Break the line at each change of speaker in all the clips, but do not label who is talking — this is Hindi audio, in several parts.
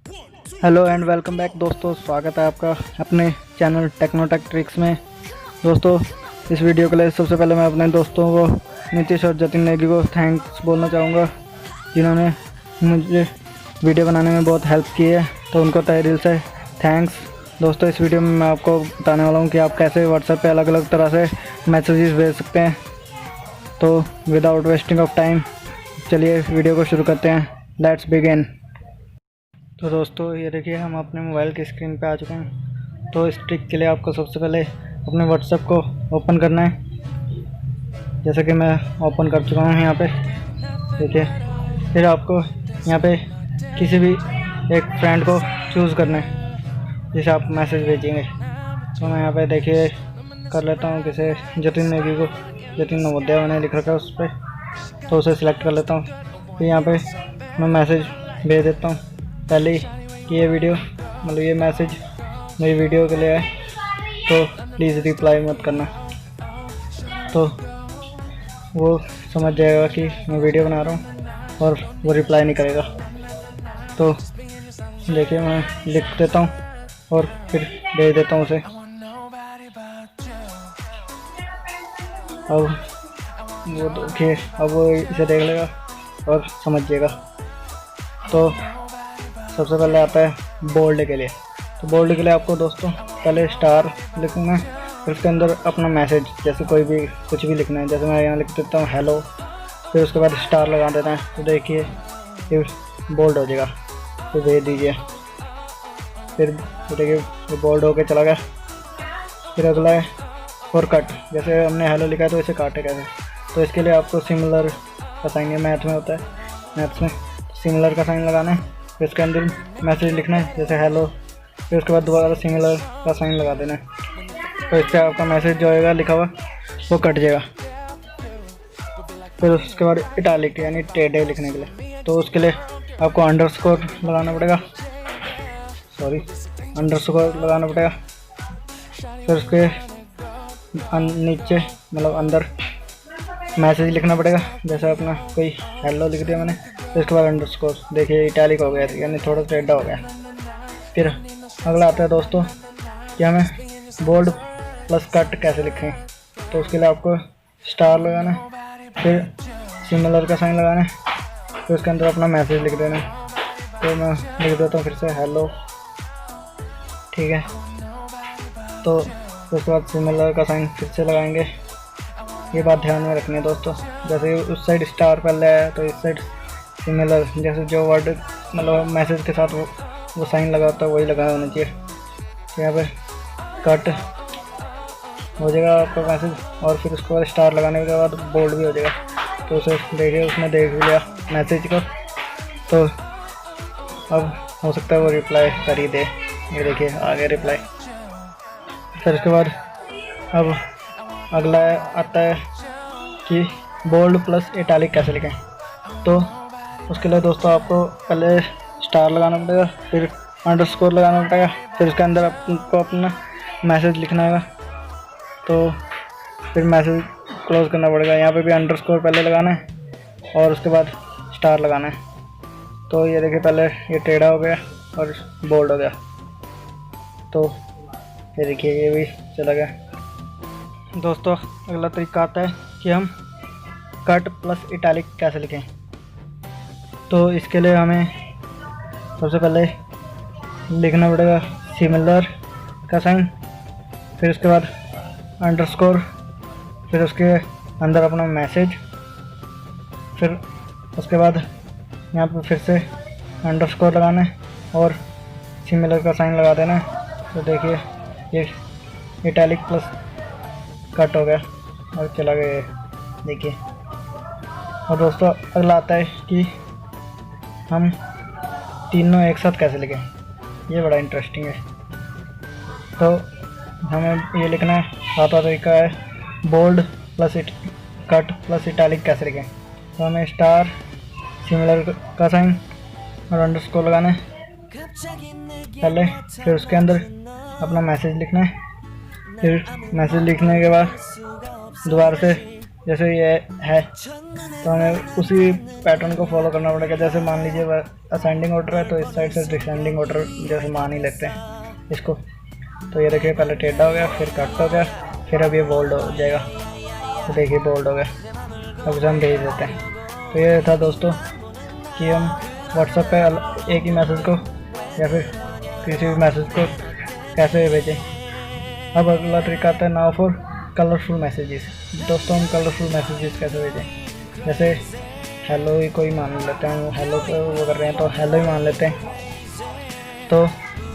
हेलो एंड वेलकम बैक दोस्तों, स्वागत है आपका अपने चैनल टेक्नोटेक्ट्रिक्स में। दोस्तों, इस वीडियो के लिए सबसे पहले मैं अपने दोस्तों को नीतीश और जतिन नेगी को थैंक्स बोलना चाहूँगा, जिन्होंने मुझे वीडियो बनाने में बहुत हेल्प की है। तो उनको तहे दिल से थैंक्स। दोस्तों, इस वीडियो में मैं आपको बताने वाला हूँ कि आप कैसे व्हाट्सएप पे अलग अलग तरह से मैसेजेस भेज सकते हैं। तो विदाउट वेस्टिंग ऑफ टाइम चलिए वीडियो को शुरू करते हैं। Let's begin. तो दोस्तों, ये देखिए हम अपने मोबाइल की स्क्रीन पे आ चुके हैं। तो इस ट्रिक के लिए आपको सबसे पहले अपने व्हाट्सएप को ओपन करना है, जैसे कि मैं ओपन कर चुका हूँ यहाँ पे। देखिए, फिर आपको यहाँ पे किसी भी एक फ्रेंड को चूज़ करना है जिसे आप मैसेज भेजेंगे। तो मैं यहाँ पे देखिए कर लेता हूँ किसे जतिन नेगी को, जतिन नवोदय मैंने लिख रखा है उस पर, तो उसे सिलेक्ट कर लेता हूँ। फिर यहाँ पे मैं मैसेज भेज देता हूँ पहले ही कि ये वीडियो मतलब ये मैसेज मेरी वीडियो के लिए है, तो प्लीज़ रिप्लाई मत करना। तो वो समझ जाएगा कि मैं वीडियो बना रहा हूँ और वो रिप्लाई नहीं करेगा। तो देखिए मैं लिख देता हूँ और फिर भेज देता हूँ उसे। अब वो देखिए, अब वो इसे देख लेगा और समझ जाएगा। तो सबसे पहले आता है बोल्ड के लिए। तो बोल्ड के लिए आपको दोस्तों पहले स्टार लिखना है, फिर उसके अंदर अपना मैसेज जैसे कोई भी कुछ भी लिखना है। जैसे मैं यहाँ लिख देता हूँ हेलो, फिर उसके बाद स्टार लगा देना है। तो देखिए फिर बोल्ड हो जाएगा, तो भेज दीजिए। फिर देखिए ये बोल्ड होके चला गया। फिर अगला है और कट। जैसे हमने हेलो लिखा है तो इसे काटे कैसे, तो इसके लिए आपको सिमिलर का साइन, मैथ में होता है, मैथ्स में सिमिलर का साइन लगाना है। फिर उसके अंदर मैसेज लिखना है जैसे हेलो, फिर उसके बाद दोबारा सिमिलर का साइन लगा देना है। तो इससे आपका मैसेज जो होगा लिखा हुआ वो कट जाएगा। फिर उसके बाद इटैलिक यानी टेढ़े लिखने के लिए, तो उसके लिए आपको अंडरस्कोर लगाना पड़ेगा, अंडरस्कोर लगाना पड़ेगा। फिर उसके नीचे मतलब अंदर मैसेज लिखना पड़ेगा, जैसे अपना कोई हेलो लिख दिया मैंने, फिर उसके बाद अंडरस्कोर। देखिए इटैलिक हो गया यानी थोड़ा टेढ़ा हो गया। फिर अगला आता है दोस्तों कि हमें बोल्ड प्लस कट कैसे लिखें। तो उसके लिए आपको स्टार लगाना है, फिर सिमिलर का साइन लगाना है, फिर उसके अंदर अपना मैसेज लिख देना है। तो मैं लिख देता हूँ फिर से हेलो, ठीक है। तो उसके बाद सिमिलर का साइन फिर से लगाएंगे। ये बात ध्यान में रखनी है दोस्तों, जैसे उस साइड स्टार पहले है तो इस साइड सिमिलर, जैसे जो वर्ड मतलब मैसेज के साथ वो साइन लगा होता है वही लगा होना चाहिए। तो यहाँ पे कट हो जाएगा आपका मैसेज, और फिर उसके बाद स्टार लगाने के बाद बोल्ड भी हो जाएगा। तो उसे देखिए उसने देख लिया मैसेज को, तो अब हो सकता है वो रिप्लाई कर ही दे। ये देखिए आ गया रिप्लाई। फिर उसके बाद अब अगला आता है कि बोल्ड प्लस इटैलिक कैसे लिखें। तो उसके लिए दोस्तों आपको पहले स्टार लगाना पड़ेगा, फिर अंडरस्कोर लगाना पड़ेगा, फिर उसके अंदर आपको अपना मैसेज लिखना है। तो फिर मैसेज क्लोज करना पड़ेगा। यहाँ पे भी अंडरस्कोर पहले लगाना है और उसके बाद स्टार लगाना है। तो ये देखिए पहले ये टेढ़ा हो गया और बोल्ड हो गया। तो ये देखिए ये भी चला गया। दोस्तों, अगला तरीका आता है कि हम कट प्लस इटैलिक कैसे लिखें। तो इसके लिए हमें सबसे पहले लिखना पड़ेगा सिमिलर का साइन, फिर उसके बाद अंडरस्कोर, फिर उसके अंदर अपना मैसेज, फिर उसके बाद यहाँ पर फिर से अंडरस्कोर लगाना है और सिमिलर का साइन लगा देना है। तो देखिए ये इटैलिक प्लस कट हो गया और चला गया, देखिए। और दोस्तों अगला आता है कि हम तीनों एक साथ कैसे लिखें। ये बड़ा इंटरेस्टिंग है। तो हमें ये लिखना है, सातवां तरीका है bold plus cut plus italic कैसे लिखें। तो हमें स्टार, सिमिलर का साइन और अंडरस्कोर लगाना है पहले, फिर उसके अंदर अपना मैसेज लिखना है, फिर मैसेज लिखने के बाद दोबारा से जैसे ये है तो हमें उसी पैटर्न को फॉलो करना पड़ेगा। जैसे मान लीजिए असेंडिंग ऑर्डर है तो इस साइड से डिसेंडिंग ऑर्डर जैसे मान ही लेते हैं इसको। तो ये देखिए पहले टेढ़ा हो गया, फिर कट हो गया, फिर अब ये बोल्ड हो जाएगा। तो देखिए बोल्ड हो गया। अब इसे हम भेज देते हैं। तो ये था दोस्तों कि हम व्हाट्सएप पे एक ही मैसेज को या फिर किसी भी मैसेज को कैसे भेजें। अब अगला ट्रिक आता है नाउ फॉर कलरफुल मैसेजेस। दोस्तों हम कलरफुल मैसेजेस कैसे भेजें। जैसे हेलो ही कोई मान लेते हैं, हेलो को वो कर रहे हैं तो हेलो ही मान लेते हैं। तो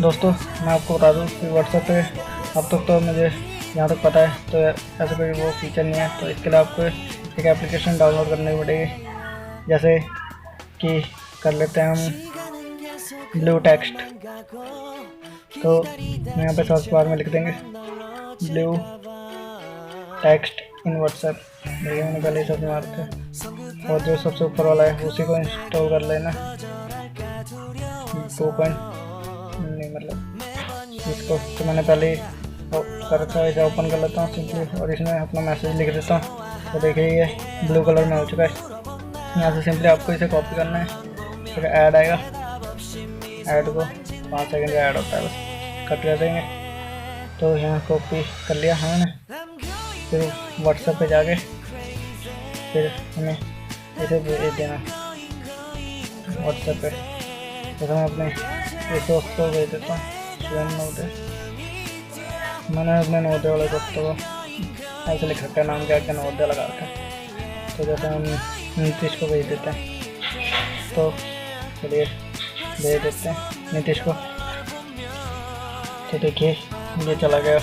दोस्तों मैं आपको बता दूं कि व्हाट्सएप पे अब तक तो मुझे यहाँ तक पता है तो ऐसा कोई वो फीचर नहीं है। तो इसके लिए आपको एक एप्लीकेशन डाउनलोड करनी पड़ेगी। जैसे कि कर लेते हैं हम ब्लू टेक्स्ट। तो यहाँ पे सर्च बार में लिख देंगे ब्लू टेक्स्ट इन व्हाट्सएप। देखिए मैंने पहले ही सर्च मारे थे और जो सबसे ऊपर वाला है उसी को इंस्टॉल कर लेना। 2 नहीं मतलब इसको तो मैंने पहले ही कर रखा है। इसे ओपन कर लेता हूँ सिंपली और इसमें अपना मैसेज लिख देता हूँ। तो देखिए ये ब्लू कलर में हो चुका है। यहाँ से सिंपली आपको इसे कॉपी करना है। फिर ऐड आएगा, ऐड को 5 सेकंड का ऐड होता है, बस कट कर देंगे। तो यहाँ कॉपी कर लिया हमने। फिर व्हाट्सएप पे जाके फिर हमें इसे भेज देना व्हाट्सएप पे। तो मैं अपने इस दोस्त को भेज देता हूँ स्वयं नोटे। मैंने अपने नोटे वाले दोस्त को ऐसे लिख रखा है, नाम क्या क्या नोटे लगा रखा है। तो जैसे हम नीतीश को भेज देते हैं। तो चलिए भेज देते हैं नीतीश को। तो देखिए ये चला गया।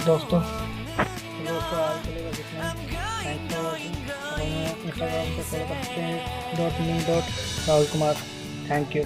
दोस्तों आज के लिए इतना। Thanks for watching. इंस्टाग्राम पे फॉलो करते हैं .me.राहुल कुमार। Thank you.